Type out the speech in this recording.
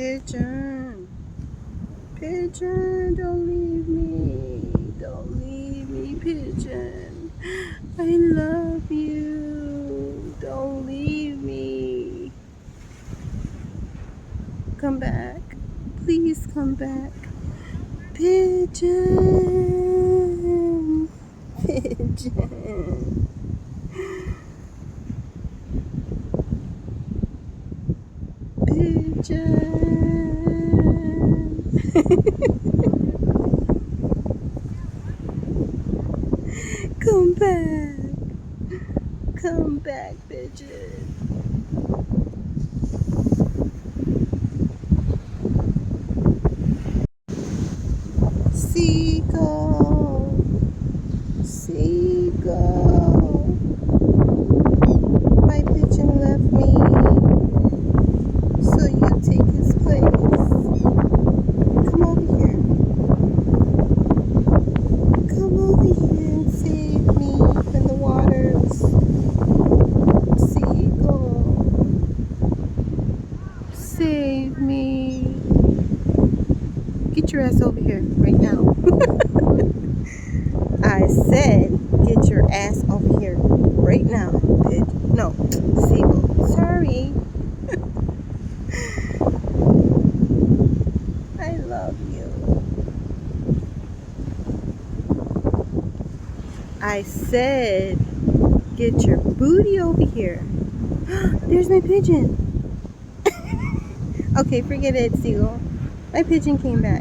Pigeon, pigeon, don't leave me. Don't leave me, pigeon. I love you. Don't leave me. Come back. Please come back. Pigeon, pigeon. Pigeon. Come back. Come back, pigeon. Seagull. Seagull. My pigeon left me, so you take his place. Come over here. Come over here and save me from the waters. Seagull. Save me. Get your ass over here right now. I said get your ass over here right now, bitch. No, Seagull. Sorry. I love you. I said get your booty over here. There's my pigeon. Okay, forget it, Seagull. My pigeon came back.